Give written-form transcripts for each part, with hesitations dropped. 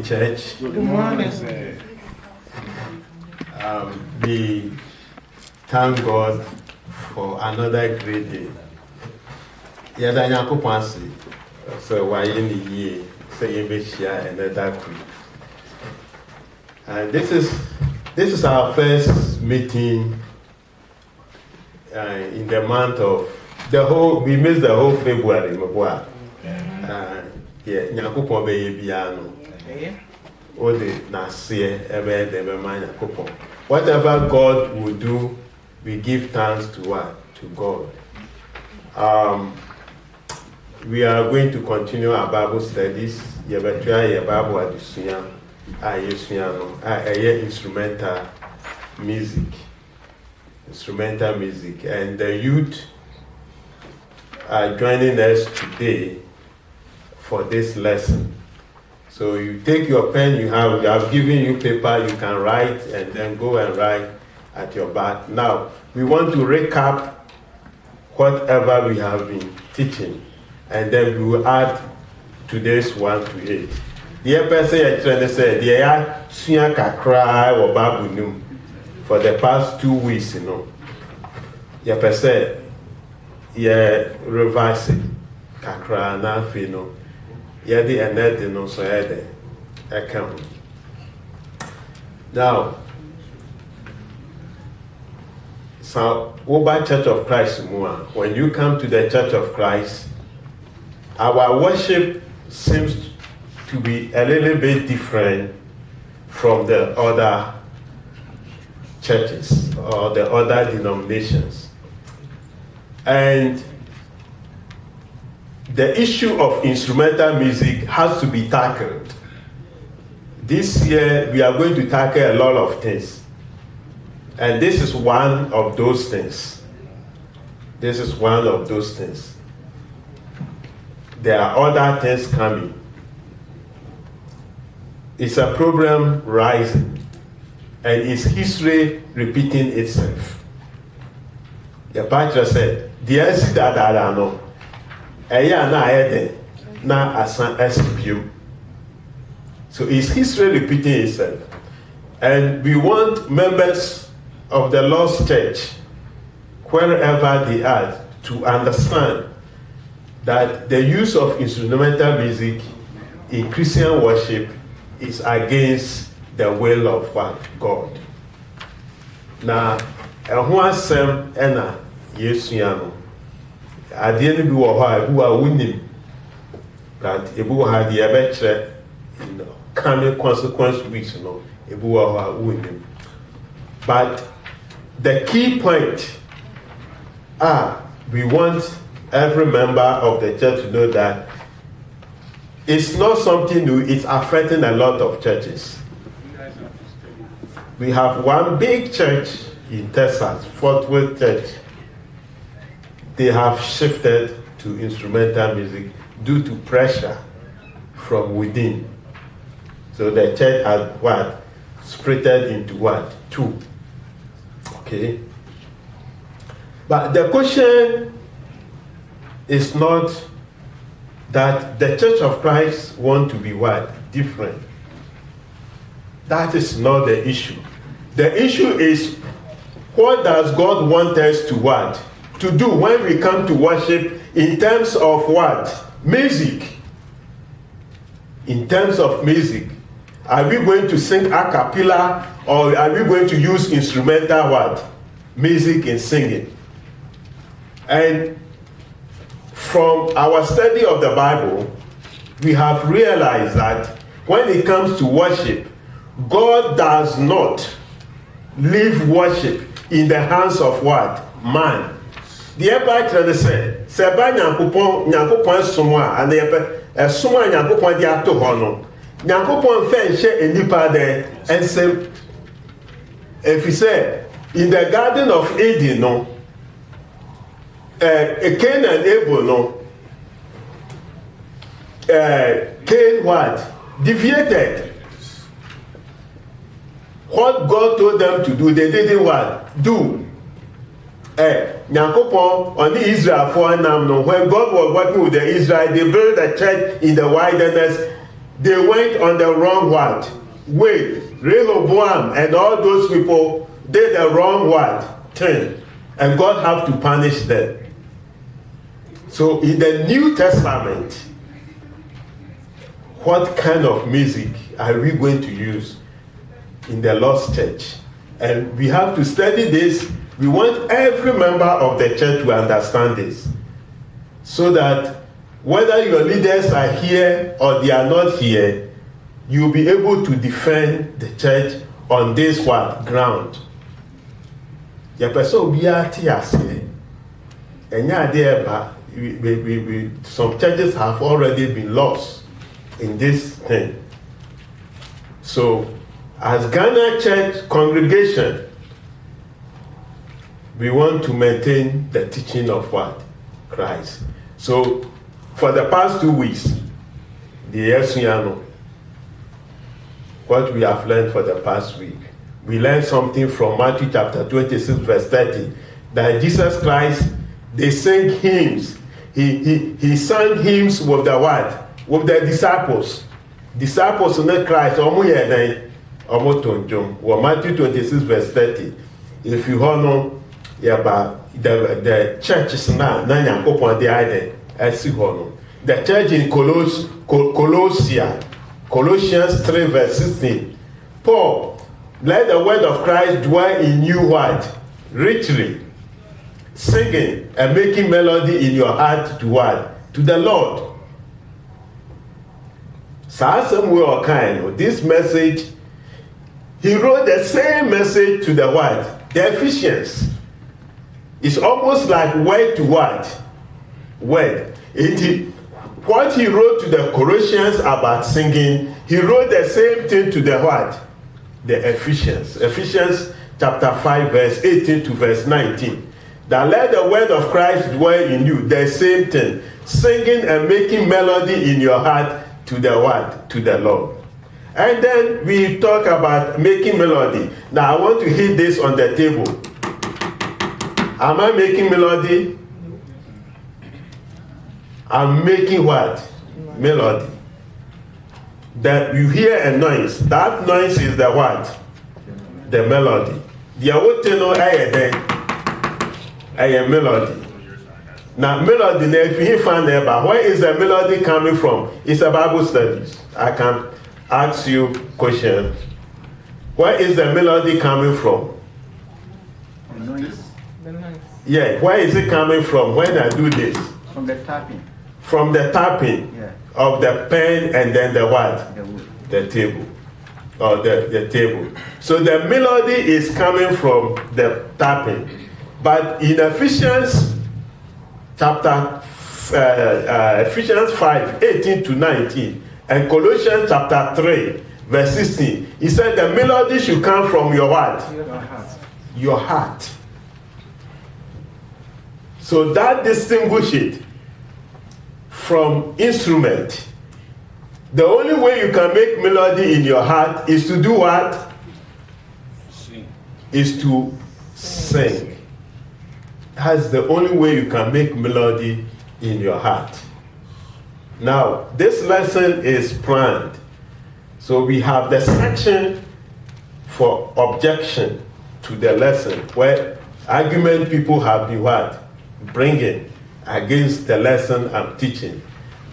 church. Good morning. We thank God for another great day. Yada Nyankopon ase. So why in the year say you may share another creed. And this is our first meeting in the month of we missed the whole February. Nyankopon be biano. Whatever God will do, we give thanks to what? To God. We are going to continue our Bible studies. You have try your Bible at the instrumental music. Instrumental music. And the youth are joining us today for this lesson. So you take your pen, we have given you paper, you can write and then go and write at your back. Now, we want to recap whatever we have been teaching, and then we will add today's 1 to 8. The person is trying to say, they are suya kakra or babunum for the past 2 weeks, you know. The person, yeah, reversing kakra na fino. Yadi and that no so account. Now, so over Church of Christ, when you come to the Church of Christ, our worship seems to be a little bit different from the other churches or the other denominations. And the issue of instrumental music has to be tackled. This year, we are going to tackle a lot of things. And this is one of those things. This is one of those things. There are other things coming. It's a problem rising. And it's history repeating itself. The pastor said, "Dear Sidadara no. So it's history repeating itself. And we want members of the Lord's Church, wherever they are, to understand that the use of instrumental music in Christian worship is against the will of what? God. Now, Sem Ena Yesuano. At the end of the war, who are winning, that Ebu had the abetre, coming consequence weeks, Ebu are winning. But the key point, we want every member of the church to know that it's not something new, it's affecting a lot of churches. We have one big church in Texas, Fort Worth Church. They have shifted to instrumental music due to pressure from within. So the church has what? Splitted into what? 2. Okay? But the question is not that the Church of Christ want to be what? Different. That is not the issue. The issue is, what does God want us to what? To do when we come to worship in terms of what? Music. In terms of music. Are we going to sing a cappella, or are we going to use instrumental what? Music in singing? And from our study of the Bible, we have realized that when it comes to worship, God does not leave worship in the hands of what? Man. The Bible said, "Seba Nyankopon somo and the somo Nyankopon di ato ho no. Nyankopon fe nhye enipa de ensem. If he said in the Garden of Eden no, Cain and Abel no, Cain what? Deviated. What God told them to do, they didn't what? Do. Nyankopon on the Israel for now, when God was working with the Israel, they built a church in the wilderness. they went on the wrong what? Way. Rehoboam and all those people did the wrong what? Turn. And God have to punish them. So in the New Testament, what kind of music are we going to use in the lost church? And we have to study this. We want every member of the church to understand this, so that whether your leaders are here or they are not here, you'll be able to defend the church on this what? Ground. Some churches have already been lost in this thing. So, as Ghana Church congregation, we want to maintain the teaching of what? Christ. So, for the past 2 weeks, the Yesuano, what we have learned for the past week, we learned something from Matthew chapter 26, verse 30, that Jesus Christ, they sang hymns. He sang hymns with the what? With the disciples. Disciples in Christ, Matthew 26, verse 30. If you honor the churches now, the church in Colossians 3, verse 16. Paul, let the word of Christ dwell in you what? Richly. Singing and making melody in your heart to what? To the Lord. So somewhere kind, this message, he wrote the same message to the what? The Ephesians. It's almost like word to what? Word. What he wrote to the Colossians about singing, he wrote the same thing to the what? The Ephesians. Ephesians chapter 5, verse 18 to verse 19. That let the word of Christ dwell in you, the same thing. Singing and making melody in your heart to the what? To the Lord. And then we talk about making melody. Now I want to hit this on the table. Am I making melody? I'm making what? Melody. That you hear a noise. That noise is the what? The melody. The awoteno a melody. Now melody, if you find ever, where is the melody coming from? It's a Bible studies. I can ask you question. Where is the melody coming from? The noise. The noise. Yeah, where is it coming from when I do this? From the tapping. From the tapping, yeah, of the pen and then the what? The wood. The table. Or the table. So the melody is coming from the tapping. But in Ephesians chapter Ephesians 5, 18 to 19, and Colossians chapter 3, verse 16, he said the melody should come from your what? Your heart. Your heart. So that distinguishes it from instrument. The only way you can make melody in your heart is to do what? Sing. Is to sing. That's the only way you can make melody in your heart. Now, this lesson is planned. So we have the section for objection to the lesson, where argument people have been what? Bringing against the lesson I'm teaching.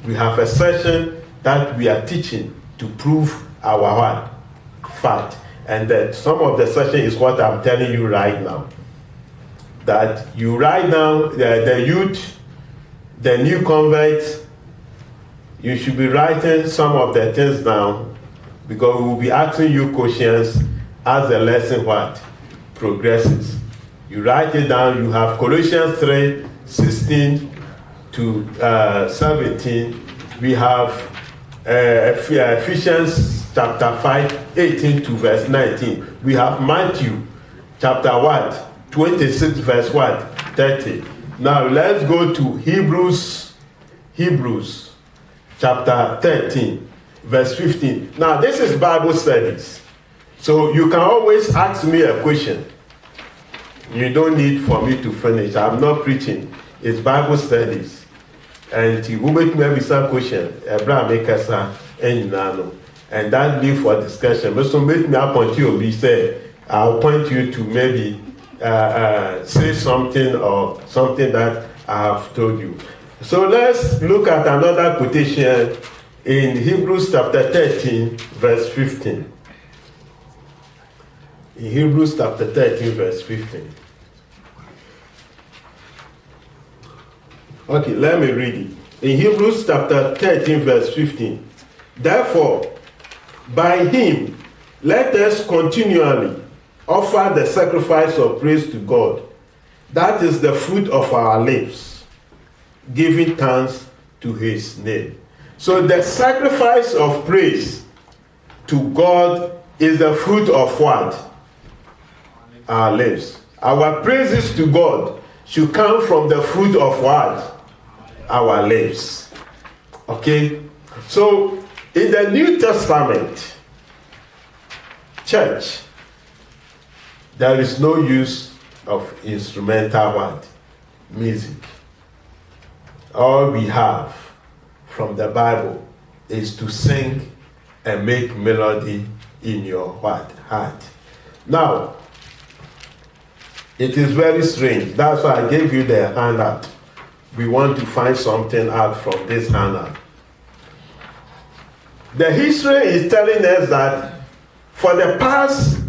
We have a session that we are teaching to prove our what? Fact. And that some of the session is what I'm telling you right now. That you write down the youth, the new converts, you should be writing some of the things down, because we will be asking you questions as the lesson what? Progresses. You write it down. You have Colossians 3, 16 to 17. We have Ephesians chapter 5, 18 to verse 19. We have Matthew chapter what? 26 verse what? 30. Now let's go to Hebrews chapter 13 verse 15. Now this is Bible studies. So you can always ask me a question. You don't need for me to finish. I'm not preaching. It's Bible studies. And you will make me some question. Abraham make us And that leave for discussion. But so make me appoint you, we say, I'll point you to maybe say something or something that I have told you. So let's look at another quotation in Hebrews chapter 13, verse 15. In Hebrews chapter 13, verse 15. Okay, let me read it. In Hebrews chapter 13, verse 15. Therefore, by him, let us continually offer the sacrifice of praise to God. That is the fruit of our lips, giving thanks to his name. So the sacrifice of praise to God is the fruit of what? Our lips. Our praises to God should come from the fruit of what? Our lips. Okay? So, in the New Testament, church, there is no use of instrumental what? Music. All we have from the Bible is to sing and make melody in your what? Heart. Now, it is very strange. That's why I gave you the handout. We want to find something out from this handout. The history is telling us that for the past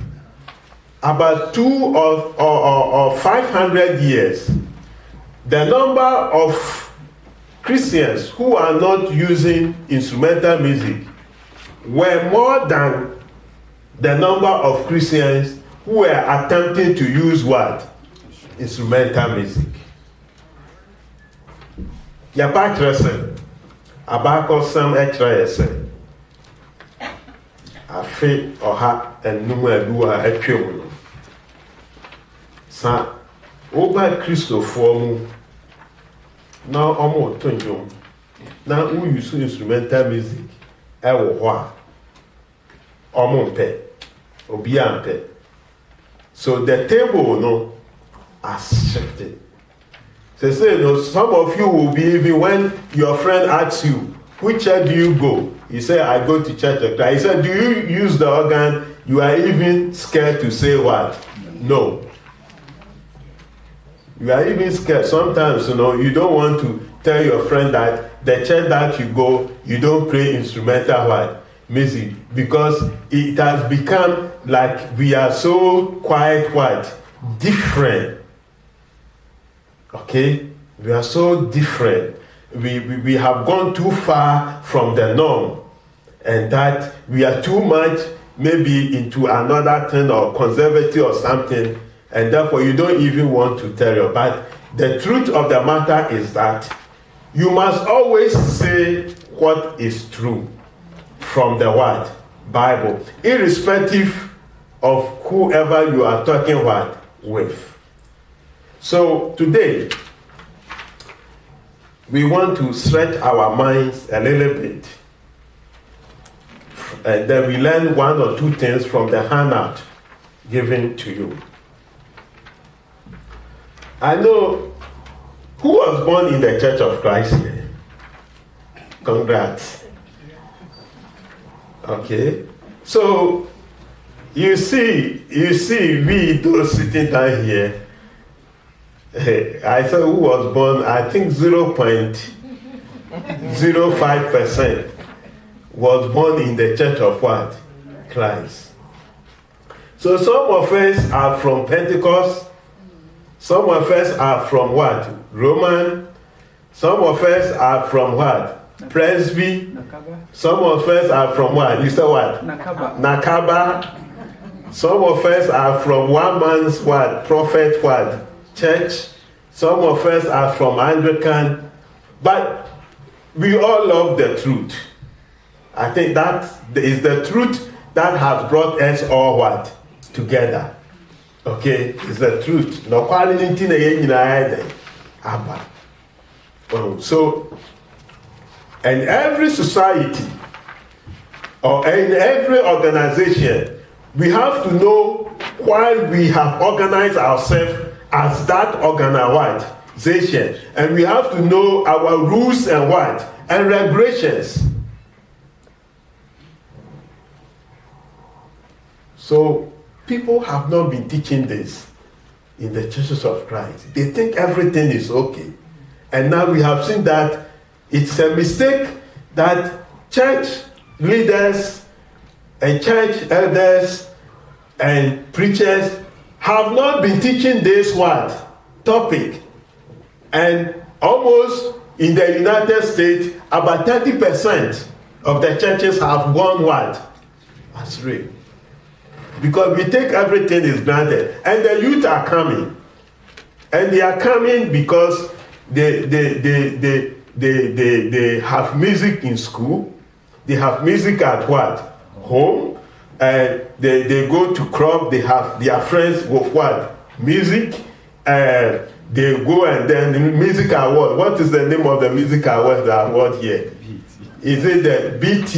about 200 or 500 years, the number of Christians who are not using instrumental music were more than the number of Christians who were attempting to use what? Instrumental music. Yapa kyerɛ abakɔ sam ɛkyerɛ yɛ afe ɔha ɛnum ɛdu a ɛtwa mu no sa woba kristofoɔ mu na ɔmo to nnwom na use instrumental music ɛwɔ hɔ a ɔmo mpɛ obi ampɛ. So the table no has shifted. So say, some of you will be even when your friend asks you, which church do you go? You say, I go to church of Christ. He said, do you use the organ? You are even scared to say what? No. You are even scared. Sometimes, you don't want to tell your friend that the church that you go, you don't play instrumental what? Music. Because it has become like we are so quite what? Different. Okay? We are so different. We have gone too far from the norm. And that we are too much maybe into another thing or conservative or something. And therefore you don't even want to tell you. But the truth of the matter is that you must always say what is true from the what? Bible. Irrespective of whoever you are talking what? With. So today, we want to stretch our minds a little bit. And then we learn one or two things from the handout given to you. I know who was born in the Church of Christ here. Congrats. Okay. So, you see, we those sitting down here, I said who was born, I think 0.05% was born in the Church of what? Christ. So some of us are from Pentecost, some of us are from what? Roman, some of us are from what? Presby, some of us are from what? You said what? Nakaba. Some of us are from one man's what? Prophet what? Church. Some of us are from Anglican. But we all love the truth. I think that is the truth that has brought us all what? Together. Okay? It's the truth. No quality so, in every society or in every organization, we have to know why we have organized ourselves as that organization, and we have to know our rules and what and regulations. So people have not been teaching this in the churches of Christ. They think everything is okay. And now we have seen that it's a mistake that church leaders and church elders and preachers have not been teaching this topic. And almost in the United States, about 30% of the churches have gone astray. Because we take everything is granted. And the youth are coming. And they are coming because they have music in school. They have music at home. And they go to club. They have their friends with music. They go and then the music award. What is the name of the music award here? Is it the BET,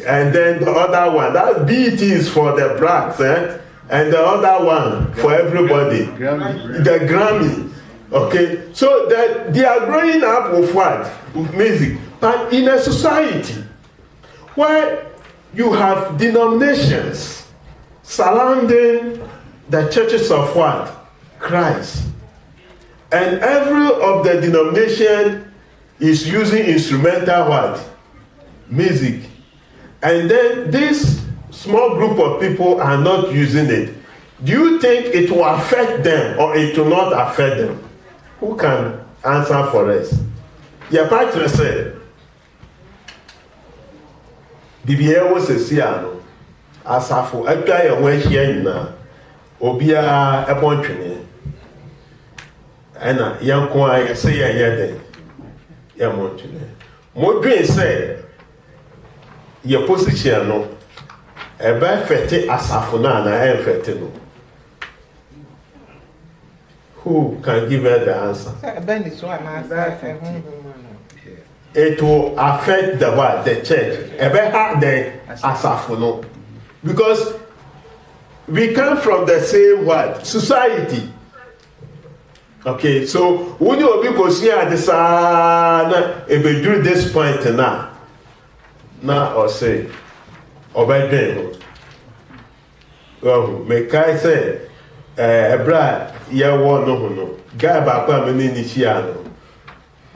and then the other one? That BET is for the blacks, and the other one for everybody. The Grammy. Okay, so that they are growing up with with music, but in a society where you have denominations surrounding the churches of Christ. And every of the denomination is using instrumental music. And then this small group of people are not using it. Do you think it will affect them or it will not affect them? Who can answer for us? Your pastor said, Bibia was a siano, asafo, atwa ye ho ahia nyina, obia ebontwene. Ena yanko a say yeden ya montune modwen say your position no ebe fete asafo na e fete no. Who can give her the answer? It will affect the church. Ebe ha the asafo no, because we come from the same society. Okay, so when you be see at this ebeduru this point now or say obedient. Make I say ebra ye wo no guy ba pa me ni chia no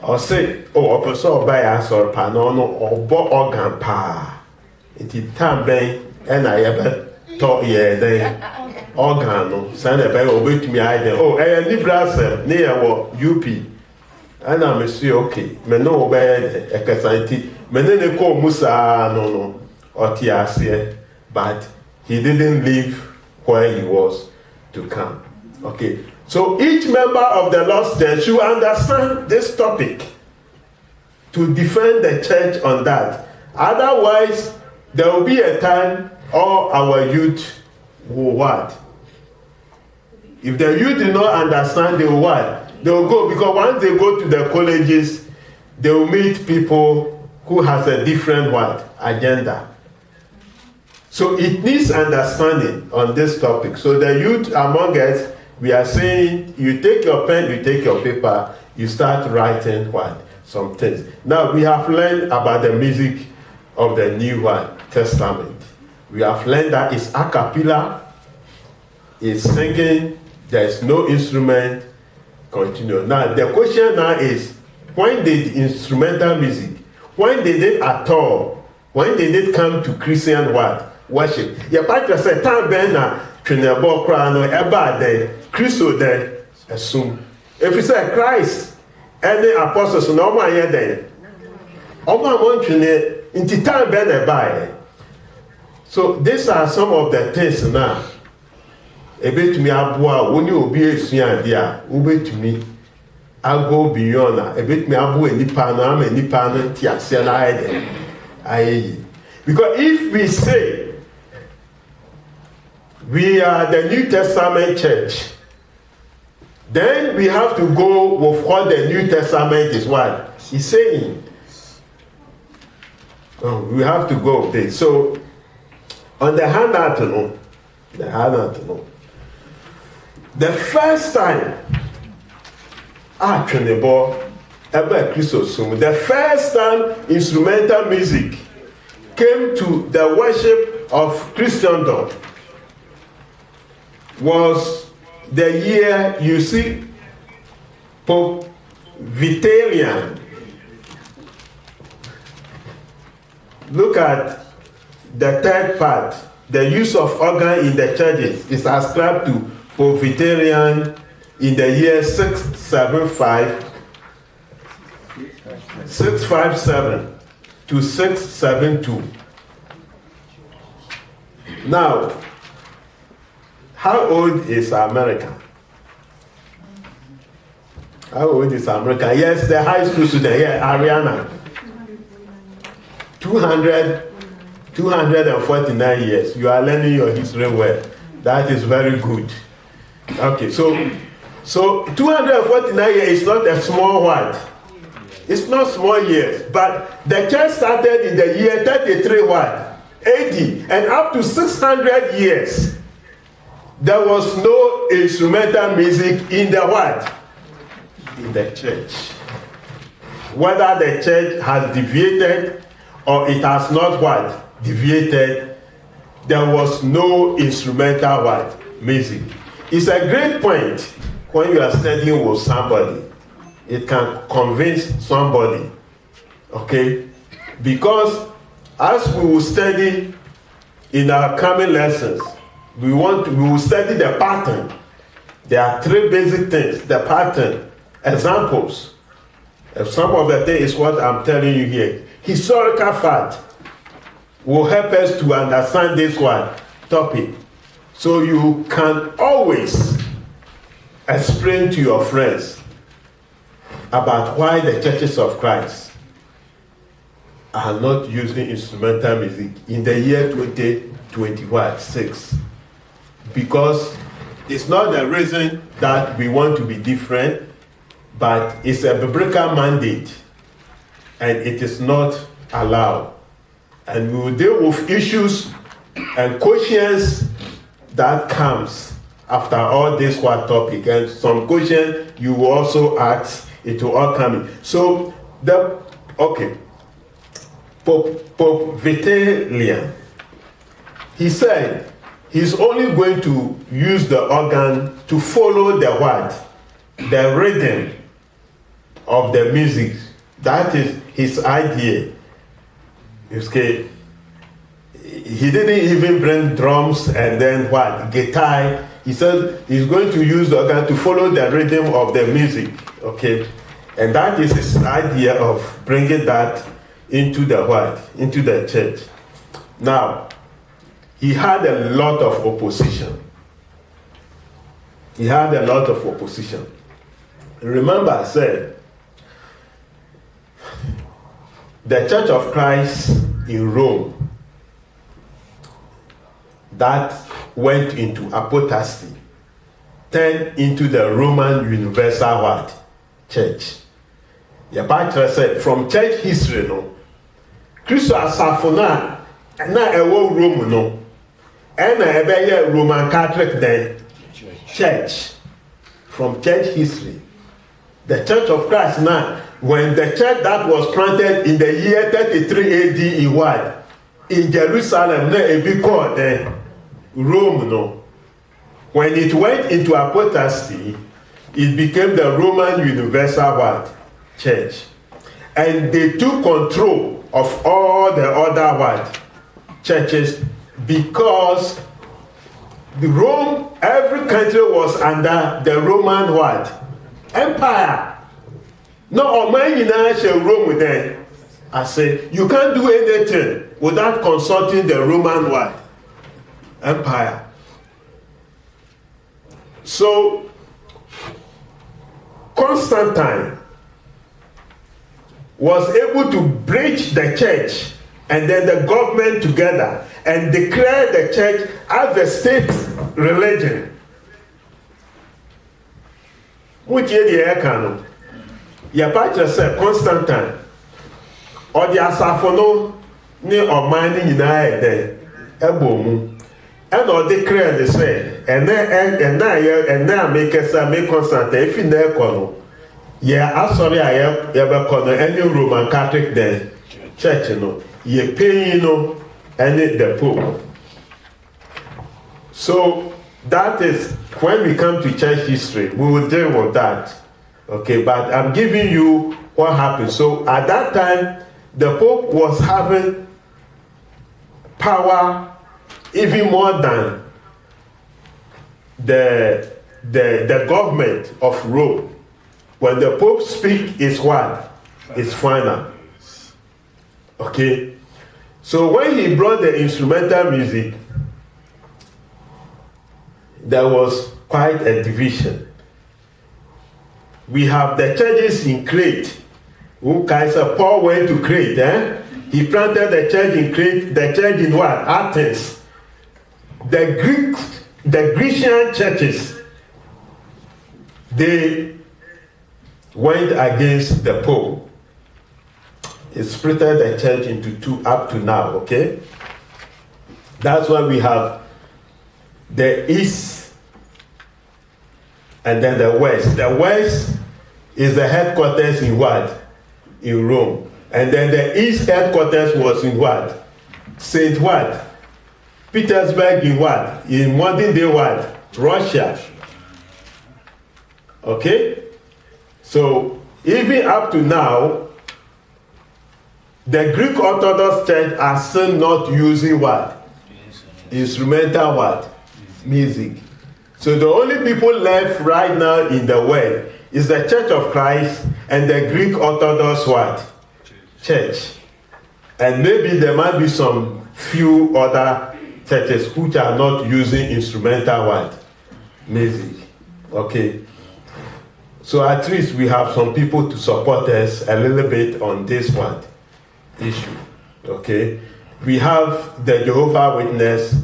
or say person buy asor pa no obo organ pa enti time ben e na ye be to ye den organ no send a bag obetumi aiden Nebraska near UP and I'm say okay me no obey e kasanti me ne ko musa no otiase, but he didn't leave where he was to come. Okay, so each member of the Lord's Church should understand this topic to defend the church on that. Otherwise, there will be a time all our youth will If the youth do not understand, they will They will go, because once they go to the colleges, they will meet people who has a different agenda. So it needs understanding on this topic. So the youth among us, we are saying, you take your pen, you take your paper, you start writing some things. Now we have learned about the music of the New Testament. We have learned that it's a cappella, it's singing, there is no instrument. Continue. Now the question now is, when did instrumental music, when did it at all, when did it come to Christian worship? Your pastor said, "Time ben na twenebo kra no eba de Christo de assume." If you say Christ, any apostles no ma ye de. Omo twene inti time ben eba. So these are some of the things now. Ebetumi aboa woni obi esua ade a ubetumi go beyond na ebetumi aboa nipa na ama nipa na ntiase na ayi. Because if we say we are the New Testament church, then we have to go with what the New Testament is he's saying. We have to go with this. So on the handout, the first time the first time instrumental music came to the worship of Christendom was the year, you see, Pope Vitalian. Look at the third part. The use of organ in the churches is ascribed to Pope Vitalian in the year 657 to 672. Now, how old is America? How old is America? Yes, the high school student here, Ariana. 249 years. You are learning your history well. That is very good. Okay, so 249 years is not a small what? It's not small years, but the church started in the year 33 what? 80, and up to 600 years, there was no instrumental music in the what? In the church. Whether the church has deviated or it has not what? Deviated, there was no instrumental what? Music. It's a great point when you are studying with somebody. It can convince somebody, okay? Because as we will study in our coming lessons, we will study the pattern. There are three basic things: the pattern, examples. And some of the things is what I'm telling you here. Historical fact will help us to understand this one topic. So you can always explain to your friends about why the churches of Christ are not using instrumental music in the year 2026. Because it's not the reason that we want to be different, but it's a biblical mandate and it is not allowed. And we will deal with issues and questions that comes after all this one topic, and some questions you will also ask, it will all come in. So Pope Vitalian, he said he's only going to use the organ to follow the what? The rhythm of the music. That is his idea. Okay. He didn't even bring drums and then what? Guitar. He said he's going to use the organ to follow the rhythm of the music. Okay. And that is his idea of bringing that into the what? Into the church. Now, he had a lot of opposition. Remember, I said, the Church of Christ in Rome that went into apostasy turned into the Roman Universal what? Church. The Bible said from church history, no, Christ asafona na ewo Rome no, and a Roman Catholic then church. From church history, the Church of Christ now, when the church that was planted in the year 33 AD in what? In Jerusalem, na a big called Rome no. When it went into apostasy, it became the Roman Universal what? Church. And they took control of all the other what? Churches, because the Rome, every country was under the Roman what? Empire. No, man, you know, shall Rome with them. I say, you can't do anything without consulting the Roman what? Empire. So, Constantine was able to bridge the church and then the government together and declare the church as the state religion. Which year the air canon? Your patron said Constantine or the Asafono near or mining in there, Ebomu. And or declare the say, and now make us make Constantine if in there corner. Yeah, I'm sorry, I ever corner any Roman Catholic then church, you know. ye pay no any the Pope. So that is when we come to church history, we will deal with that. Okay, but I'm giving you what happened. So at that time, the Pope was having power even more than the government of Rome. When the Pope speaks, his word is final. Okay? So when he brought the instrumental music, there was quite a division. We have the churches in Crete. Who Kaiser Paul went to Crete, He planted the church in Crete, the church in what? Athens. The Grecian churches, they went against the Pope. He split the church into two up to now, okay? That's why we have the East and then the West. The West is the headquarters in what? In Rome. And then the East headquarters was in what? Saint what? Petersburg in what? In modern day what? Russia. Okay? So, even up to now, the Greek Orthodox Church are still not using what? Instrumental what? Music. So the only people left right now in the world is the Church of Christ and the Greek Orthodox what? Church. And maybe there might be some few other churches which are not using instrumental what? Music. Okay. So at least we have some people to support us a little bit on this one issue. Okay. We have the Jehovah's Witness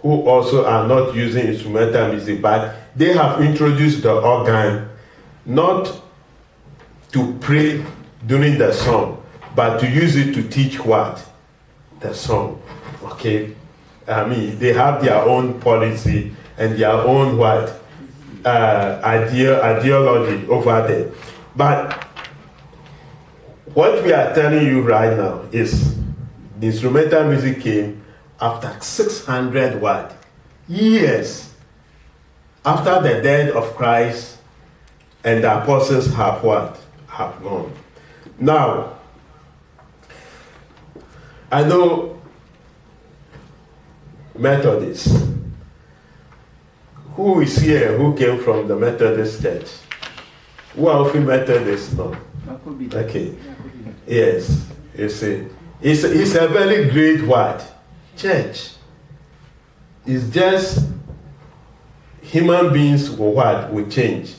who also are not using instrumental music, but they have introduced the organ not to pray during the song, but to use it to teach what? The song. Okay? I mean, they have their own policy and their own what? Ideology over there. But what we are telling you right now is the instrumental music came after 600 what? Years after the death of Christ and the apostles have what? Have gone. Now, I know Methodists. Who is here who came from the Methodist church? Who are often Methodists now? Okay. Yes. You see. It's a very great what? Church. It's just human beings will change.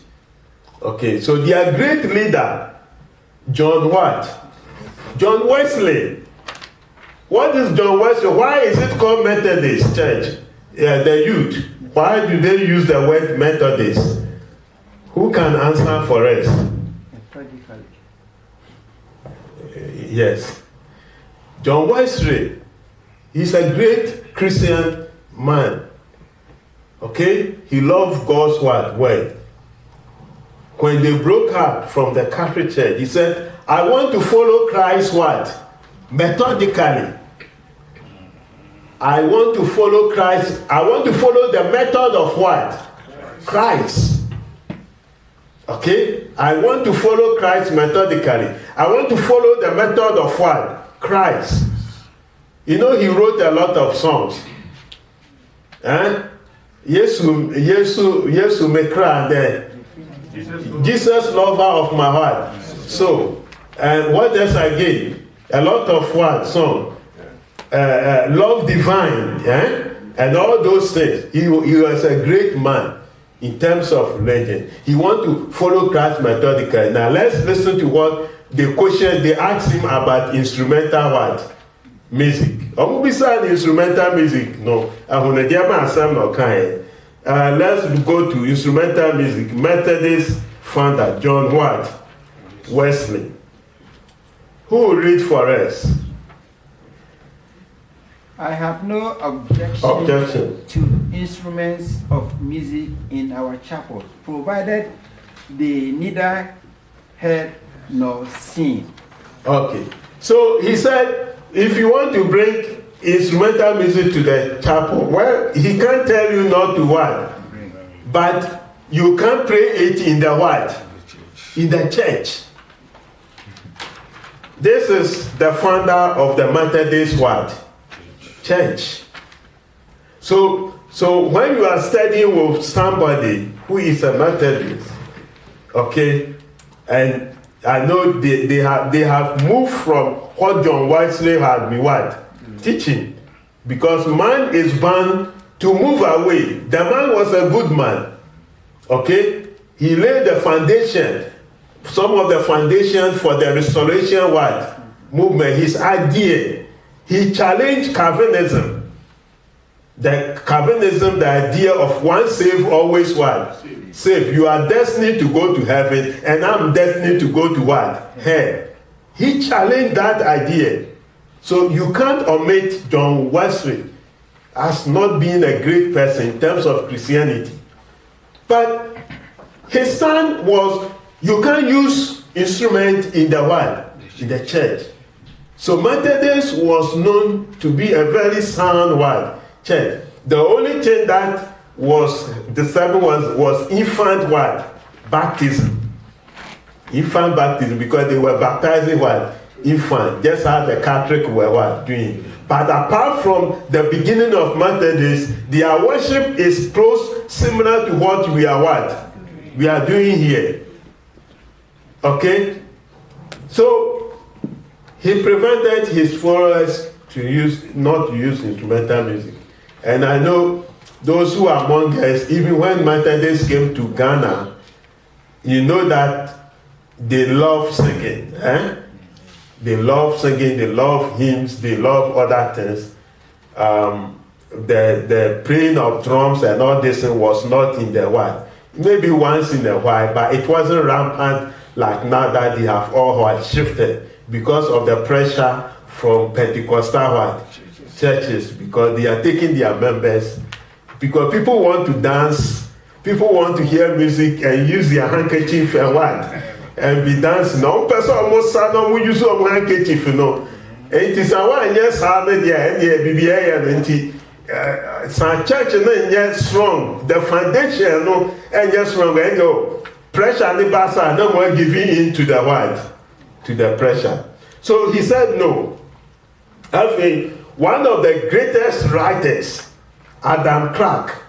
Okay, so their great leader, John what? John Wesley. What is John Wesley? Why is it called Methodist Church? Yeah, the youth. Why do they use the word Methodist? Who can answer for us? Yes. John Wesley. He's a great Christian man. Okay? He loved God's word. When they broke up from the Catholic Church, he said, I want to follow Christ's word methodically. I want to follow Christ. I want to follow the method of what? Christ. Okay? I want to follow Christ methodically. I want to follow the method of what? Christ. You know, he wrote a lot of songs. Yesu me cry there. Jesus lover of my heart. So, and what else again? A lot of what song? Love divine, and all those things. He was a great man in terms of religion. He want to follow Christ methodically. Now let's listen to what the question they asked him about instrumental what? Music. Beside instrumental music, no. Let's go to instrumental music. Methodist founder John what? Wesley. Who will read for us? I have no objection to instruments of music in our chapels, provided they neither heard nor sing. Okay. So he said, if you want to bring instrumental music to the chapel, well, he can't tell you not to what, but you can't play it in the what? In the church. This is the founder of the Methodist what? Church. So when you are studying with somebody who is a Methodist, okay, and I know they have moved from what John Wesley had been what? Teaching. Because man is bound to move away. The man was a good man. Okay? He laid the foundation, some of the foundation for the restoration what? Movement, his idea. He challenged Calvinism. The Calvinism, the idea of one saved, always what? Saved. You are destined to go to heaven, and I'm destined to go to what? Hell. He challenged that idea. So you can't omit John Wesley as not being a great person in terms of Christianity. But his stand was, you can't use instrument in the what? In the church. So Methodist was known to be a very sound what? Church. The only thing that was disturbing was infant what? Baptism. Infant baptism, because they were baptizing what? Infant. Just as the Catholic were what? Doing. But apart from the beginning of Methodist, their worship is close, similar to what we are what? We are doing here. Okay? So he prevented his followers not to use instrumental music. And I know those who are among us, even when Methodists came to Ghana, you know that they love singing. They love singing, they love hymns, they love other things. The playing of drums and all this was not in the while. Maybe once in a while, but it wasn't rampant like now that they have all shifted because of the pressure from Pentecostal churches, because they are taking their members, because people want to dance, people want to hear music and use their handkerchief and what? And be dancing. No person almost sad no we use some handkerchief, you know. It is a one yes hard there and BBA and some church and yes strong. The foundation no and yes strong and go pressure the pastor no more giving in to the what? To the pressure. So he said no. I think one of the greatest writers, Adam Clark,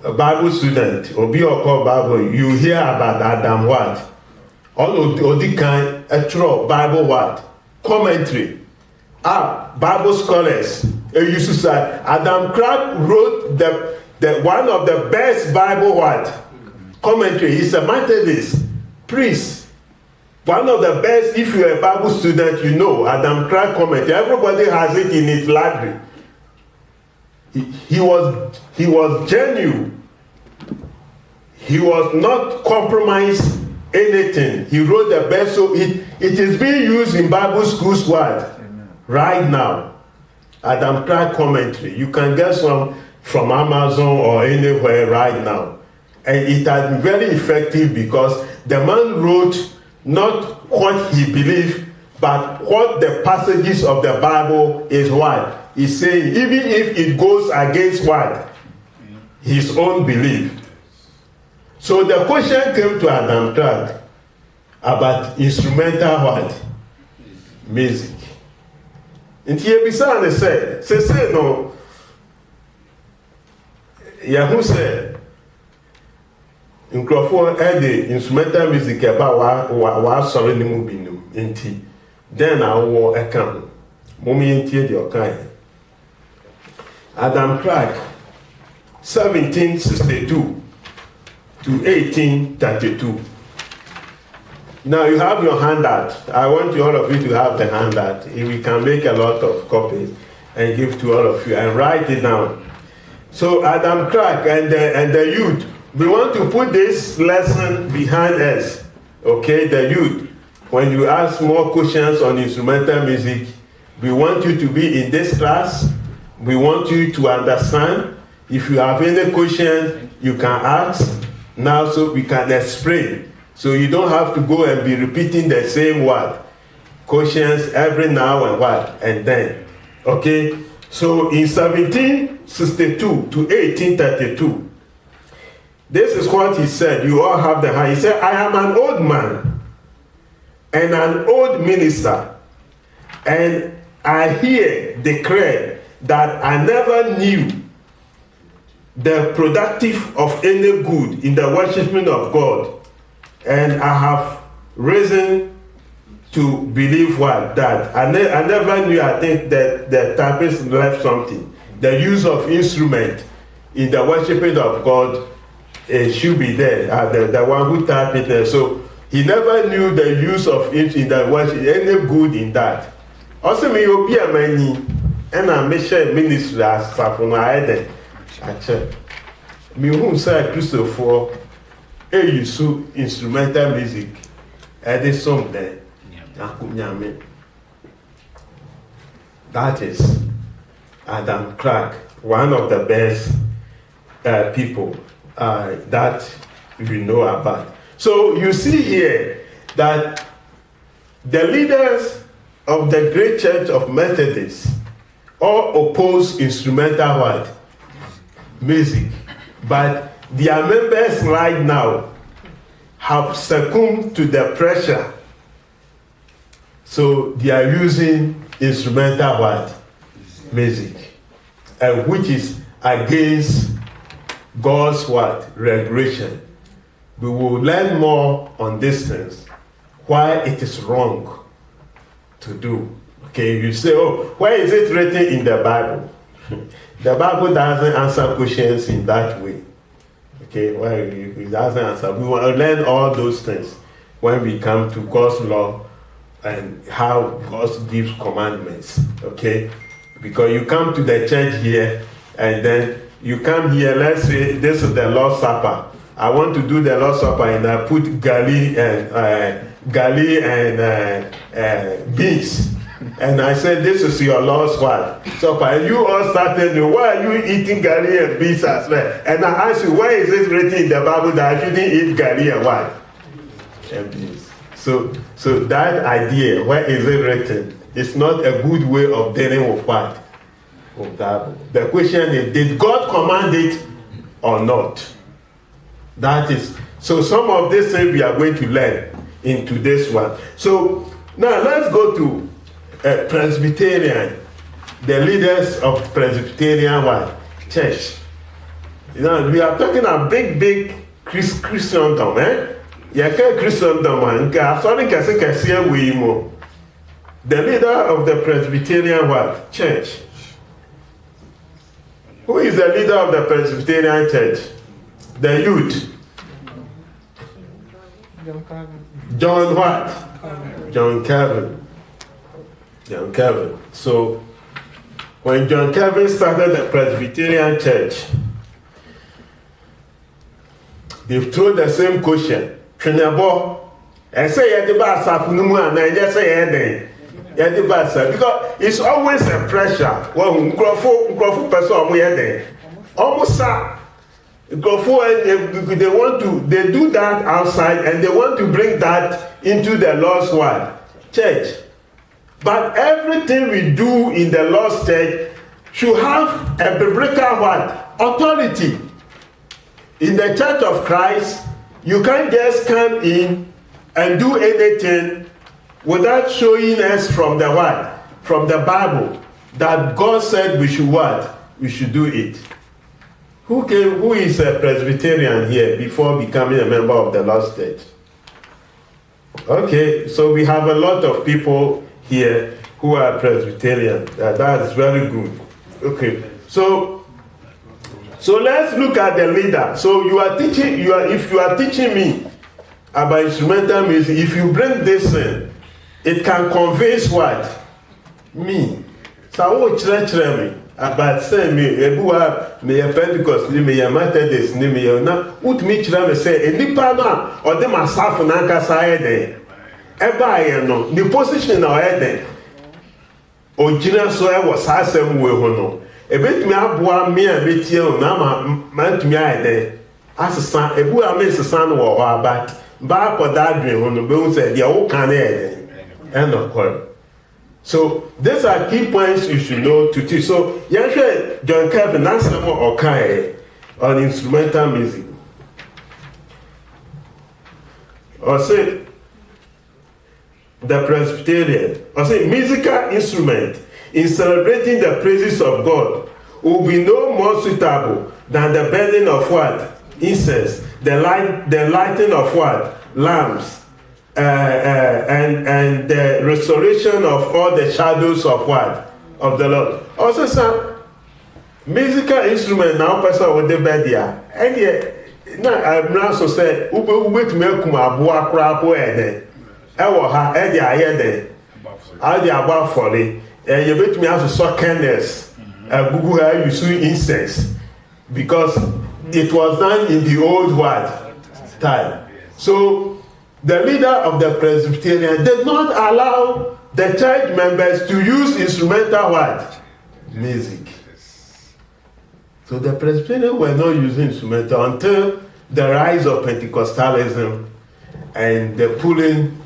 a Bible student, or be or call Bible, you hear about Adam what? All of the kind, a true Bible what? Commentary. Bible scholars, used to say, Adam Clark wrote the one of the best Bible what? Commentary. He's a Methodist priest. One of the best, if you're a Bible student, you know, Adam Clark commentary. Everybody has it in his library. He was genuine. He was not compromised anything. He wrote the best, so it is being used in Bible schools what? Right now. Adam Clark commentary. You can get some from Amazon or anywhere right now. And it has been very effective because the man wrote not what he believed, but what the passages of the Bible is what? He's saying, even if it goes against what? His own belief. So the question came to Adam Clark about instrumental what? Music. And he began to say no. Yahoo said, nkrofo the instrumental music about wa sorry ni mu binu enti then awo eka momi entie the okan Adam Clark 1762 to 1832. Now you have your handout. I want all of you to have the handout. If we can make a lot of copies and give to all of you and write it down. So Adam Clark and the youth, we want to put this lesson behind us, okay, the youth. When you ask more questions on instrumental music, we want you to be in this class. We want you to understand. If you have any questions, you can ask now so we can explain. So you don't have to go and be repeating the same word. conscience every now and what and then. Okay, so in 1762 to 1832, this is what he said. You all have the hand. He said, I am an old man and an old minister, and I here declare that I never knew the productive of any good in the worshiping of God, and I have reason to believe what that I never knew. I think that the typist left something. The use of instrument in the worshiping of God should be there. The one who typed it there. So he never knew the use of it in the worship, any good in that. Also, me obi amani, and I make sure ministry as Safuno Aiden. Actually, me who say Christopher, use instrumental music, and this song there. That is Adam Clark, one of the best people that you know about. So you see here that the leaders of the great church of Methodists all oppose instrumental what? Music. But their members right now have succumbed to the pressure. So they are using instrumental what? Music. Which is against God's what? Regulation. We will learn more on these things, why it is wrong to do. Okay, you say, oh, why is it written in the Bible? The Bible doesn't answer questions in that way. Okay, well, it doesn't answer. We will learn all those things when we come to God's law and how God gives commandments. Okay, because you come to the church here and then you come here, let's say this is the Lord's Supper. I want to do the Lord's Supper and I put garlic and beans. And I said, this is your Lord's Supper. And you all started, why are you eating garlic and beans as well? And I asked you, why is it written in the Bible that I shouldn't eat garlic and what? And beans. So that idea, where is it written? It's not a good way of dealing with what? Of that. The question is, did God command it or not? That is, so some of this things we are going to learn into this one. So now let's go to Presbyterian, the leaders of Presbyterian what? Church. You know, we are talking a big Christendom, eh? The leader of the Presbyterian what? Church. Who is the leader of the Presbyterian Church? The youth. John what? John Calvin. John Calvin. So, when John Calvin started the Presbyterian Church, they told the same question. I say because it's always a pressure. Well, person almost they do that outside and they want to bring that into the Lord's word, church. But everything we do in the Lord's church should have a biblical word, authority. In the Church of Christ, you can't just come in and do anything without showing us from the word, from the Bible, that God said we should what? We should do it. Who is a Presbyterian here before becoming a member of the Lord's Church? Okay, so we have a lot of people here who are Presbyterian. That is very good. Okay, so let's look at the leader. So if you are teaching me about instrumental music, if you bring this in, it can convey what? Me. So I will challenge me. About say me, Ebuwa, me a Pentecost, me a Methodist, me na. Ut me challenge me say, nipa na or them asaf na kasa ede. Eba ye no, the position na ede. Ojina so e was asem we ho no. Ebetumi aboa me a betie o na mantumi ede. Asesa Ebuwa me sesa no wo ho abat. Ba akoda adwen ho no be hu say dia wo kan ede. End of quarrel. So these are key points you should know to teach. So John Calvin answer more on instrumental music. Or say the Presbyterian, or say musical instrument in celebrating the praises of God will be no more suitable than the burning of what? Incense, the lighting of what? Lamps, and the restoration of all the shadows of what? Of the Lord. Also, some musical instrument now person with the bed here. And yet, now I'm also said, ube to make my boa crap where ewo ha e dey ayede a dey agba fori you bet me also saw candles gugu ha use incense because it was done in the old world time. So the leader of the Presbyterian did not allow the church members to use instrumental what? Music. So the Presbyterians were not using instrumental until the rise of Pentecostalism and the pulling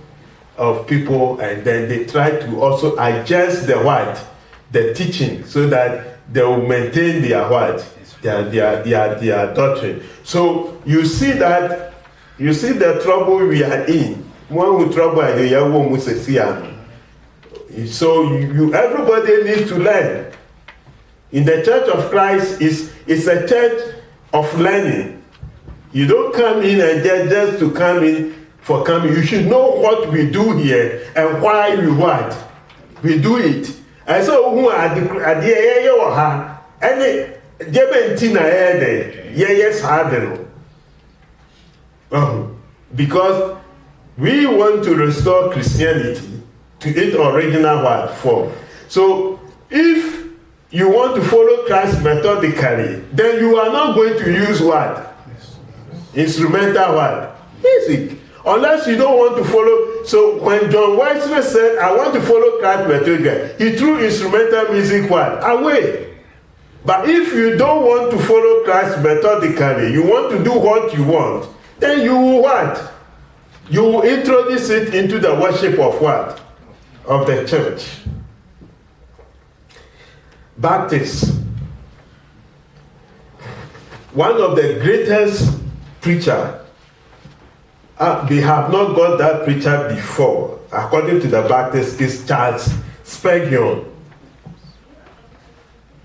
of people, and then they try to also adjust the teaching so that they will maintain their their doctrine. So you see the trouble we are in. One who trouble and the so everybody needs to learn. In the Church of Christ is a church of learning. You don't come in and just to come in for coming. You should know what we do here and why we do it. And so who are the any Jebentina yes harden. Because we want to restore Christianity to its original form. So if you want to follow Christ methodically, then you are not going to use what? Instrumental music. Unless you don't want to follow. So when John Wesley said, I want to follow Christ methodically, he threw instrumental music away. But if you don't want to follow Christ methodically, you want to do what you want, then you will what? You will introduce it into the worship of what? Of the church. Baptists. One of the greatest preachers, they have not got that preacher before, according to the Baptists, is Charles Spurgeon.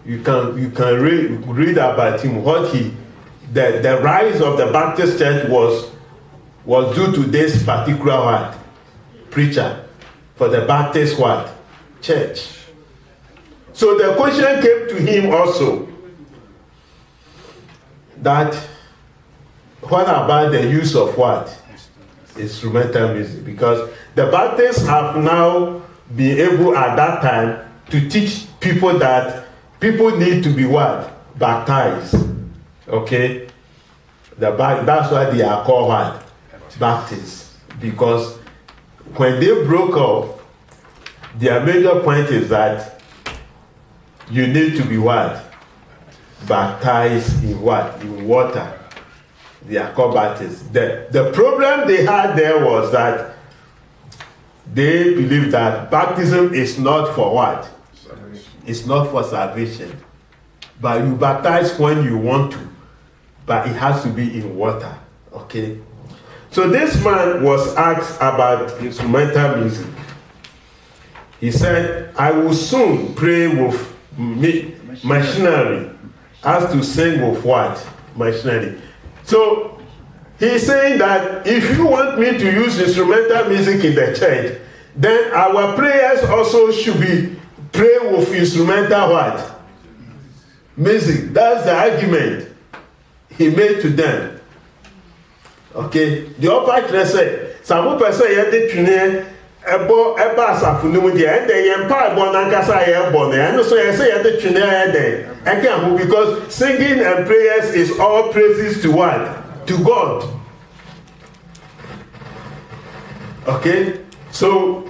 You can read about him. The rise of the Baptist church was due to this particular preacher for the Baptist church. So the question came to him also that what about the use of instrumental music? Because the Baptists have now been able at that time to teach people that people need to be baptized. Okay? That's why they are called Baptists. Because when they broke up, their major point is that you need to be baptized in in water. They are called Baptists. The problem they had there was that they believed that baptism is not for salvation. It's not for salvation. But you baptize when you want to. But it has to be in water. Okay? So this man was asked about instrumental music. He said, I will soon pray with machinery as to sing with machinery. So he's saying that if you want me to use instrumental music in the church, then our prayers also should be pray with instrumental music. That's the argument he made to them. Okay, the upper said, some person had the tune eba asafunum de and the empire born and kasa born and so I say the tune there. Again, because singing and prayers is all praises to to God. Okay, so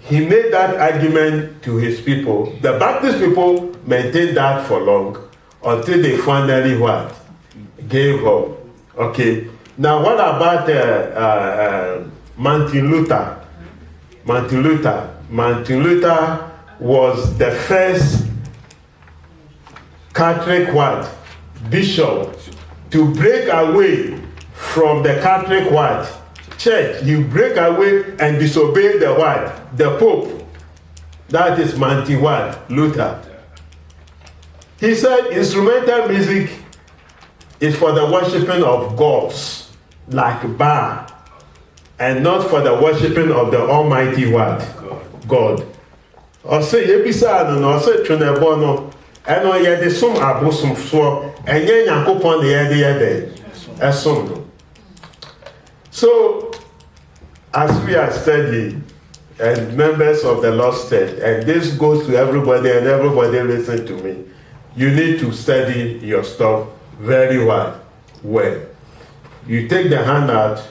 he made that argument to his people. The Baptist people maintained that for long until they finally gave up. Okay, now what about Martin Luther? Martin Luther. Martin Luther was the first Catholic bishop to break away from the Catholic church. You break away and disobey the Pope. That is Martin Luther. He said instrumental music is for the worshiping of gods like Baal, and not for the worshiping of the Almighty God. Ɔsɛ yebisa no na ɔsɛ twene no ɛno yɛde som abosomfoɔ ɛnyɛ Nyankopɔn na yɛde ɛsom no. So as we are studying and members of the Lost Church, and this goes to everybody and everybody listen to me, you need to study your stuff very well. You take the handout,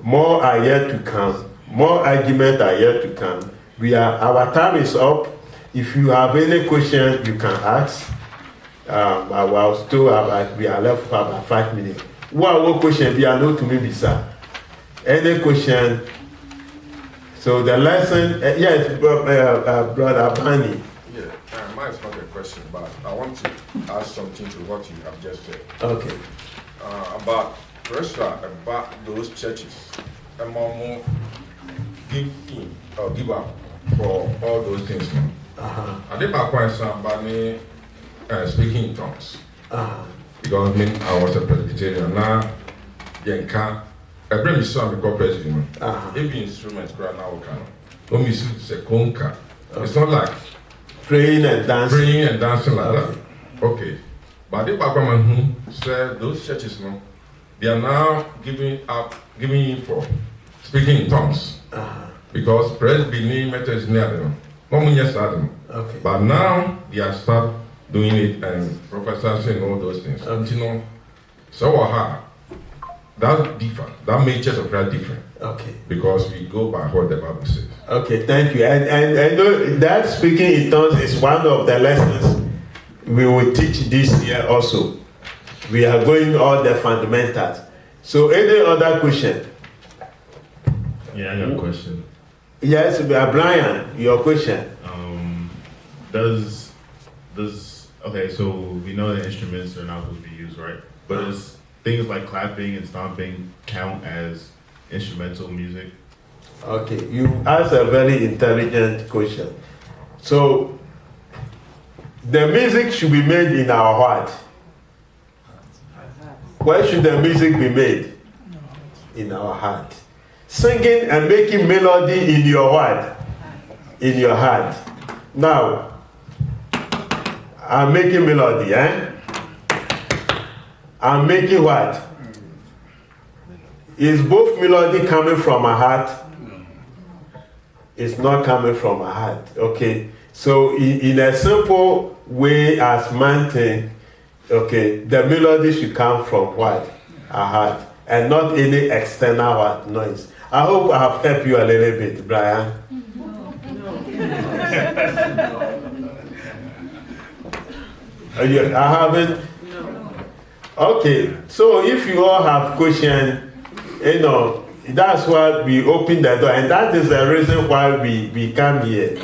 more are yet to come, more arguments are yet to come. Our time is up. If you have any question, you can ask. I will still we are left for about 5 minutes. What question be allowed to me, sir? Any question? So the lesson, yes, Brother Binney. Yeah, mine is not a question, but I want to add something to what you have just said. Okay. About pressure about those churches, and more give in or give up for all those things. I did my point about me speaking in tongues. Because I was a Presbyterian. Now, I bring me some because President. Every instrument, now can. It's not like praying and dancing like that. Okay. But the Papa who said those churches, they are now giving in for speaking in tongues. Because Binney method is near them. Okay. But now they are start doing it and prophesying all those things. So that's different. That makes church of Christ different. Okay. Because we go by what the Bible says. Okay, thank you. And I know that speaking in tongues is one of the lessons we will teach this year also. We are going all the fundamentals. So any other question? Yeah, I got a question. Yes, Brian, your question. Okay, so we know the instruments are not supposed to be used, right? But does things like clapping and stomping count as instrumental music? Okay, you asked a very intelligent question. So the music should be made in our heart. Where should the music be made? In our heart. Singing and making melody in your heart. In your heart. Now, I'm making melody, I'm making what? Is both melody coming from my heart? It's not coming from my heart. Okay. So in a simple way as man think, okay, the melody should come from what? Our heart. And not any external noise. I hope I have helped you a little bit, Brian. I haven't? Okay, so if you all have questions, that's why we open the door, and that is the reason why we come here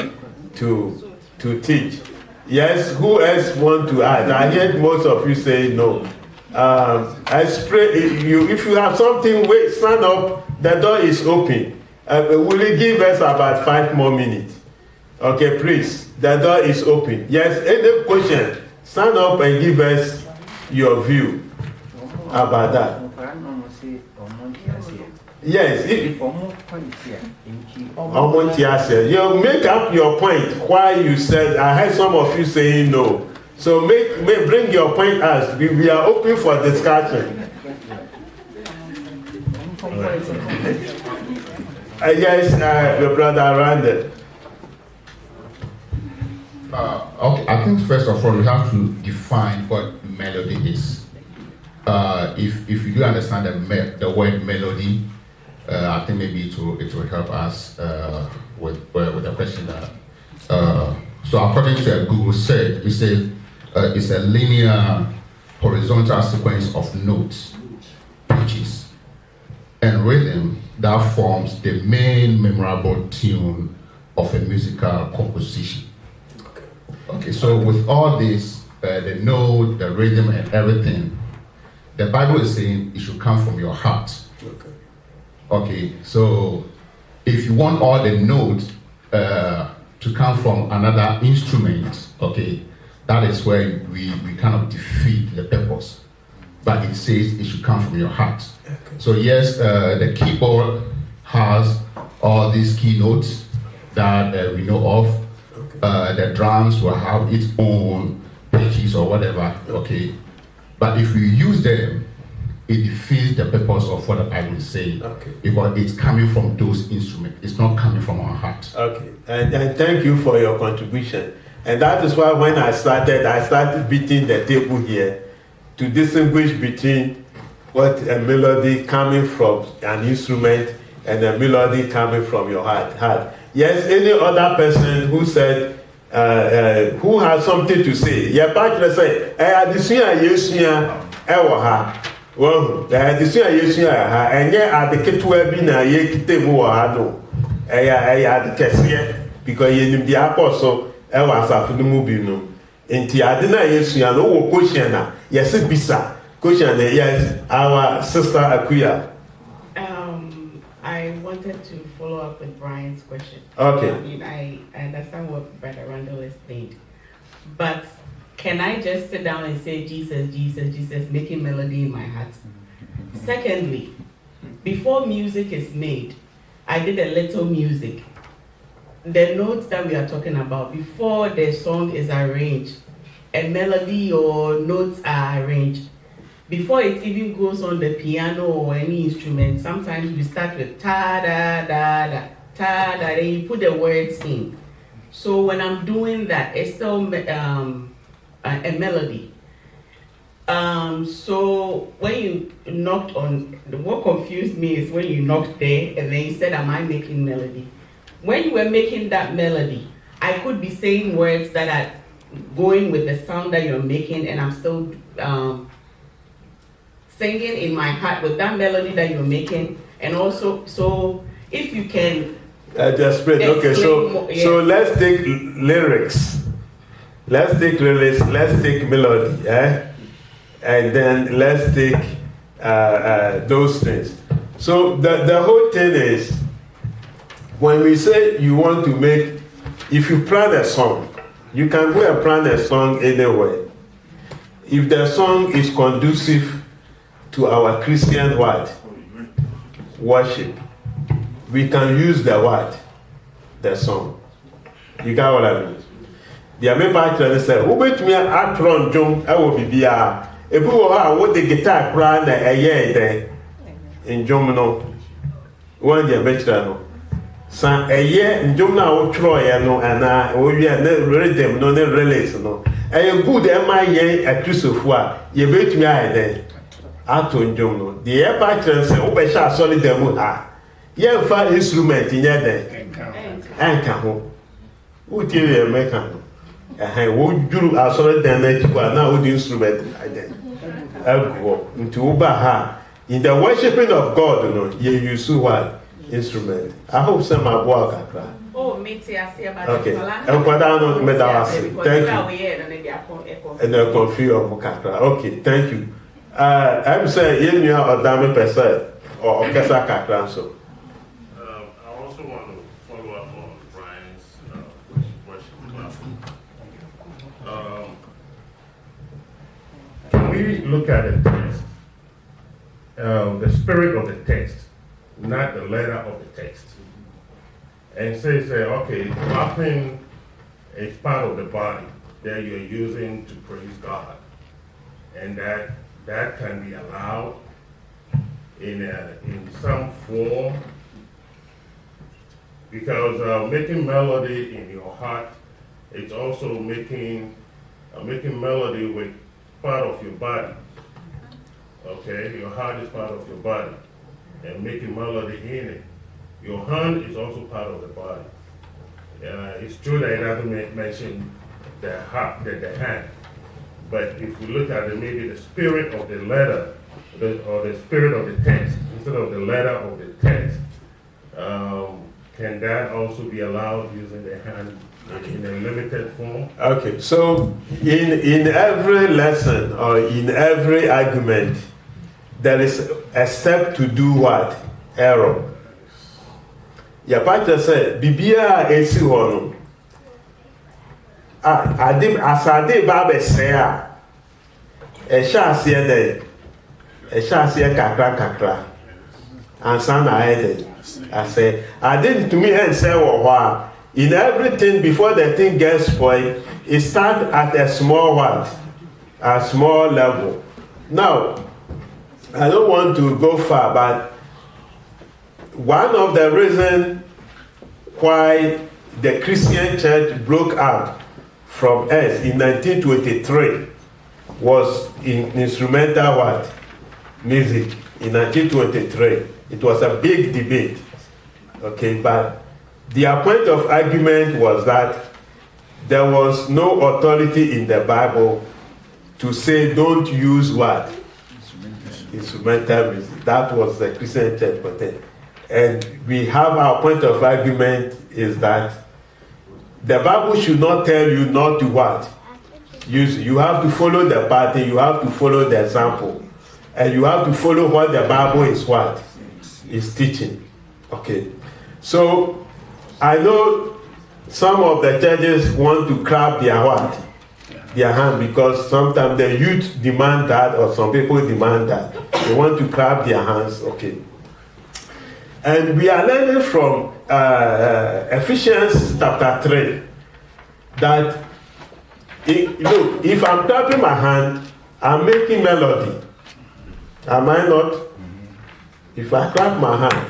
to teach. Yes, who else want to add? I heard most of you say no. If you have something, wait, stand up, the door is open. Will you give us about 5 more minutes? Okay, please, the door is open. Yes, any question? Stand up and give us your view about that. Yes. You make up your point why you said, I heard some of you saying no. So bring your point as we are open for discussion. Yes, your brother Randall. Okay, I think first of all we have to define what melody is. If you do understand the word melody, I think maybe it will help us with the question. So according to Google search, we say it's a linear horizontal sequence of notes, pitches, and rhythm that forms the main memorable tune of a musical composition. Okay, so with all this, the note, the rhythm, and everything, the Bible is saying it should come from your heart. Okay, so if you want all the notes to come from another instrument, okay, that is where we kind of defeat the purpose. But it says it should come from your heart. Okay. So yes, the keyboard has all these key notes that we know of. Okay. The drums will have its own pitches or whatever. Okay, but if we use them, it defeats the purpose of what the Bible is saying. Okay. Because it's coming from those instruments. It's not coming from our heart. Okay, and thank you for your contribution. And that is why when I started beating the table here to distinguish between what a melody coming from an instrument and a melody coming from your heart. Yes, any other person who said, who has something to say, yeah, partner say, well, this year, and yet at the Ketua Bina, ye Kitemo, the Cassia, because you knew the apostle, I was after the movie. No, and Tiadina, yes, you know, Koshana, yes, it bisa, Koshana, yes, our sister Akuya. I wanted to follow up with Brian's question. Okay. I mean, I understand what Brother Randall is saying, but can I just sit down and say, Jesus, Jesus, Jesus, making melody in my heart? Secondly, before music is made, I did a little music. The notes that we are talking about, before the song is arranged, a melody or notes are arranged. Before it even goes on the piano or any instrument, sometimes we start with ta-da-da-da, ta-da, then you put the words in. So when I'm doing that, it's still a melody. So when you knocked on, what confused me is when you knocked there and then you said, am I making melody? When you were making that melody, I could be saying words that are going with the sound that you're making, and I'm still singing in my heart with that melody that you're making. And also, so if you can just spread. Okay, so let's take lyrics. Let's take melody, and then let's take those things. So the whole thing is, when we say you want to make, if you plan a song, you can go and plan a song anywhere. If the song is conducive to our Christian worship, we can use the song. You got what I mean? The American said, who bet me at Ron Jung, I will be there. If we were what the guitar brand a year there in Jomino, one year better. San a year in Jomna, Troy, and we are not rhythm, no relays. No, a good MIA at Christopher, you bet me I there. Ato Jomno, the air pattern say, oh, Besha solid demo. Yeah, fine instrument in your day. And come who tell you a mechanic? Won't you are solid damage? You are now with the instrument. I go into Ubaha. In the worshiping of God, you know, you use what instrument. I hope some are walk. Oh, me too. I see about okay. And what I know, thank you. And I confuse Mukatra. Okay, thank you. I'm saying, you are a damn person or Okasa Kakran. So, I also want to follow up on Brian's question. Can we look at the text, the spirit of the text, not the letter of the text, and say, okay, clapping is part of the body that you're using to praise God, and that can be allowed in some form, because making melody in your heart, it's also making melody with part of your body. Okay, your heart is part of your body, and making melody in it. Your hand is also part of the body. It's true that it doesn't mention the heart, the hand. But if we look at it, maybe the spirit of the letter or the spirit of the text instead of the letter of the text, can that also be allowed using the hand in a limited form? Okay, so in every lesson or in every argument, there is a step to do what? Error. Your pastor said, Bibia esi hono. Asade babe say Eshasiye kakra. And son I say, I didn't to me and say, wow, in everything before the thing gets spoiled, it starts at a small what? A small level. Now, I don't want to go far, but one of the reasons why the Christian church broke out from us in 1923 was in instrumental what? Music. In 1923. It was a big debate. Okay, but their point of argument was that there was no authority in the Bible to say don't use what? Instrumental music. That was the Christian church content. And we have our point of argument is that the Bible should not tell you not to what? Use. You have to follow the pattern, you have to follow the example. And you have to follow what the Bible is what? Is teaching. Okay. So I know some of the churches want to clap their what? Their hand, because sometimes the youth demand that, or some people demand that. They want to clap their hands. Okay. And we are learning from Ephesians chapter 3 that look, if I'm clapping my hand, I'm making melody. Am I not? If I clap my hand,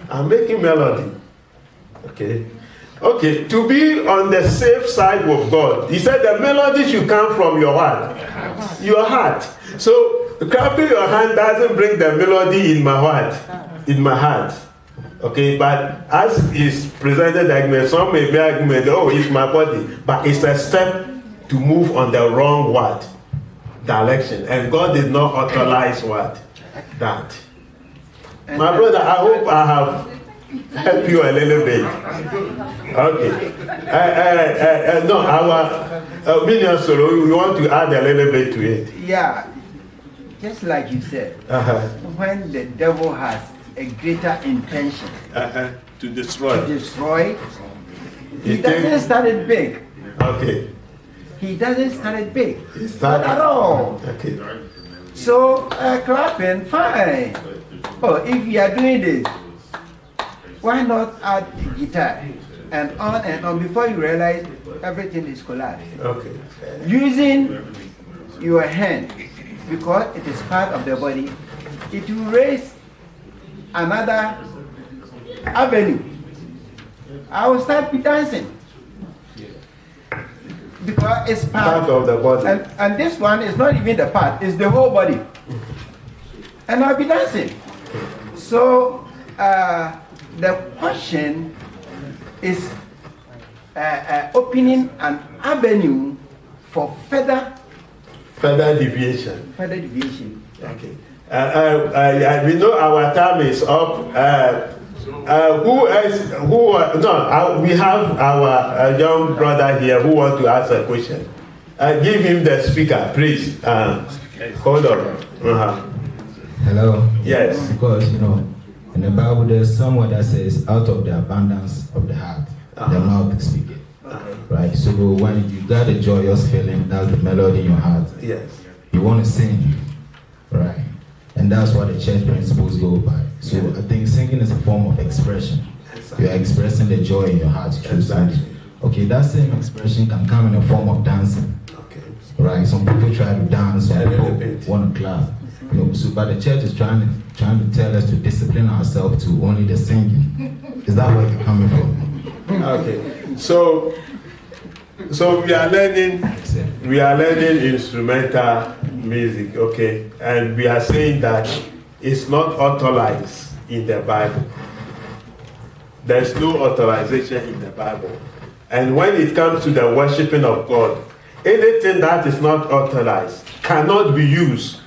I'm making melody. Okay. Okay, to be on the safe side with God, he said the melody should come from your heart. Your heart. So clapping your hand doesn't bring the melody in my heart. In my heart. Okay, but as is presented argument, some may be argument, oh, it's my body. But it's a step to move on the wrong what? Direction. And God did not authorize what? That. My brother, I hope I have helped you a little bit. Okay. No, our Minion Solo, we want to add a little bit to it. Yeah. Just like you said, when the devil has a greater intention to destroy, he doesn't start it big. Okay. He doesn't start it big. Not at all. Okay. So clapping, fine. Oh, if you are doing this, why not add guitar and on before you realize everything is collapsed. Okay. Using your hand, because it is part of the body, it will raise another avenue. I will start dancing. Because it's part of the body. And this one is not even the part, it's the whole body. And I'll be dancing. So the question is opening an avenue for further deviation. Okay. We know our time is up. We have our young brother here who wants to ask a question. Give him the speaker, please. Hold on. Hello. Yes. Because, in the Bible there's somewhere that says, out of the abundance of the heart, the mouth is speaking. Right? So when you got a joyous feeling, that's the melody in your heart. Yes. You want to sing. Right? And that's what the church principles go by. So I think singing is a form of expression. Exactly. You are expressing the joy in your heart through singing. Okay, that same expression can come in a form of dancing. Okay. Right? Some people try to dance, some people want to clap. So but the church is trying to tell us to discipline ourselves to only the singing. Is that where you're coming from? Okay. So we are learning instrumental music, okay? And we are saying that it's not authorized in the Bible. There's no authorization in the Bible. And when it comes to the worshiping of God, anything that is not authorized cannot be used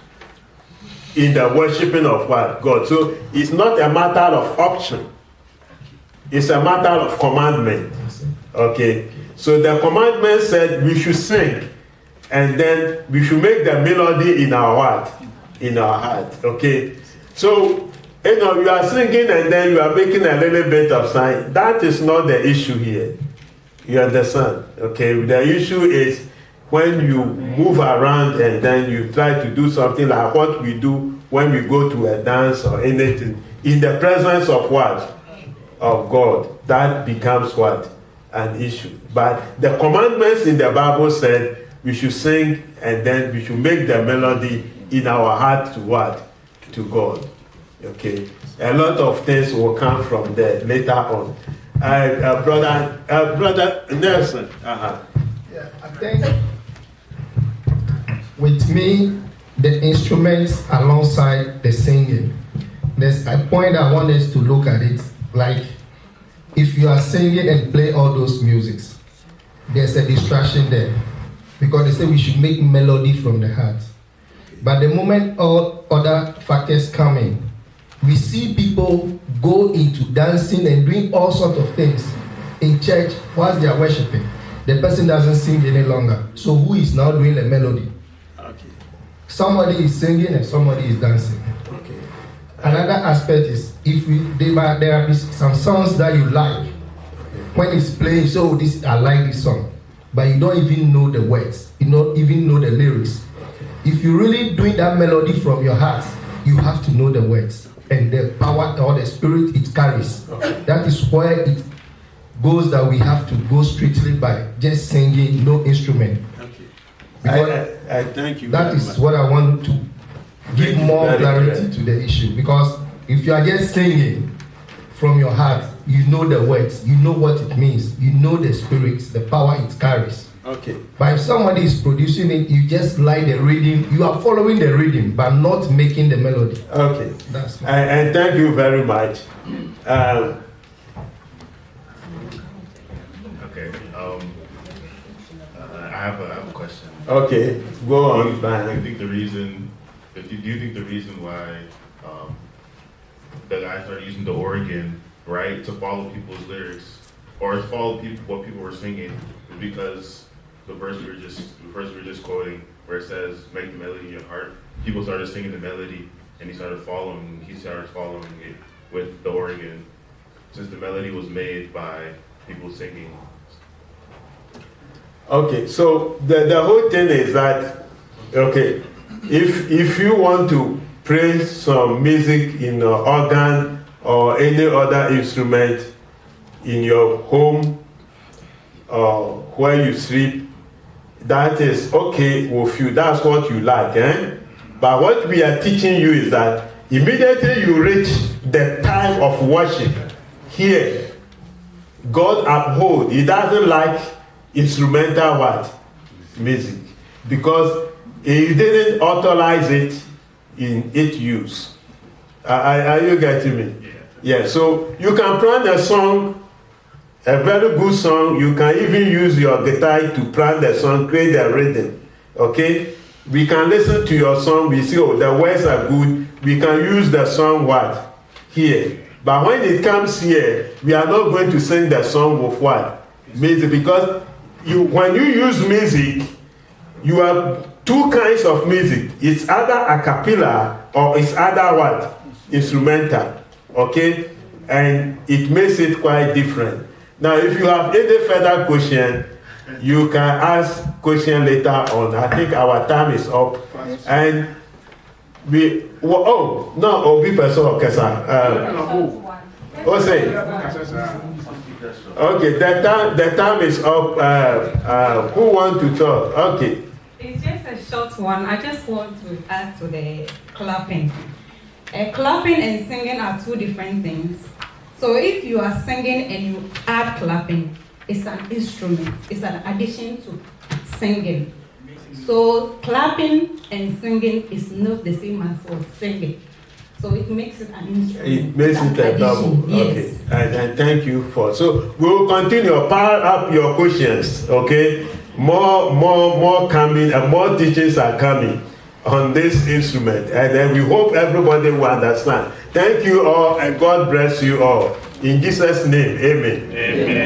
in the worshiping of what? God. So it's not a matter of option. It's a matter of commandment. Okay. So the commandment said we should sing, and then we should make the melody in our heart. In our heart. Okay. So you are singing and then you are making a little bit of sign. That is not the issue here. You understand? Okay. The issue is when you move around and then you try to do something like what we do when we go to a dance or anything in the presence of what? Of God. That becomes what? An issue. But the commandments in the Bible said we should sing and then we should make the melody in our heart to what? To God. Okay. A lot of things will come from there later on. Brother Nelson. Yeah, I think with me, the instruments alongside the singing, there's a point I want us to look at it. Like, if you are singing and play all those musics, there's a distraction there. Because they say we should make melody from the heart. But the moment all other factors come in, we see people go into dancing and doing all sorts of things in church whilst they are worshiping. The person doesn't sing any longer. So who is now doing the melody? Okay. Somebody is singing and somebody is dancing. Okay. Another aspect is there are some songs that you like. When it's playing, so I like this song, but you don't even know the words. You don't even know the lyrics. If you're really doing that melody from your heart, you have to know the words and the power or the spirit it carries. Okay. That is where it goes that we have to go strictly by just singing, no instrument. Okay. I thank you. That is what I want to give more clarity to the issue. Because if you are just singing from your heart, you know the words, you know what it means, you know the spirit, the power it carries. Okay. But if somebody is producing it, you just like the rhythm, you are following the rhythm, but not making the melody. Okay. That's and thank you very much. Okay. I have a question. Okay. Go on. Do you think the reason why the guys started using the organ, right, to follow people's lyrics or to follow what people were singing, is because the verse we were just quoting, where it says, "Make the melody in your heart." People started singing the melody, and he started following it with the organ, since the melody was made by people singing. Okay, so the whole thing is that, okay, if you want to play some music in an organ or any other instrument in your home or where you sleep, that is okay with you. That's what you like, eh? But what we are teaching you is that immediately you reach the time of worship here, God uphold. He doesn't like instrumental what? Music. Because he didn't authorize it in its use. Are you getting me? Yeah, so you can plan a song, a very good song. You can even use your guitar to plan the song, create the rhythm. Okay? We can listen to your song, we see, oh, the words are good. We can use the song what? Here. But when it comes here, we are not going to sing the song with what? Music. Because when you use music, you have two kinds of music. It's either a cappella or it's either what? Instrumental. Okay? And it makes it quite different. Now, if you have any further question, you can ask question later on. I think our time is up. And Obi person Okesa. Say. Okay, the time is up. Who want to talk? Okay. It's just a short one. I just want to add to the clapping. Clapping and singing are two different things. So if you are singing and you add clapping, it's an instrument. It's an addition to singing. So clapping and singing is not the same as what singing. So it makes it an instrument. It makes it a double. Yes. Okay. And thank you for. So we will continue. Pile up your questions. Okay. more coming, and more teachings are coming on this instrument, and then we hope everybody will understand. Thank you all, and God bless you all. In Jesus' name, amen. Amen.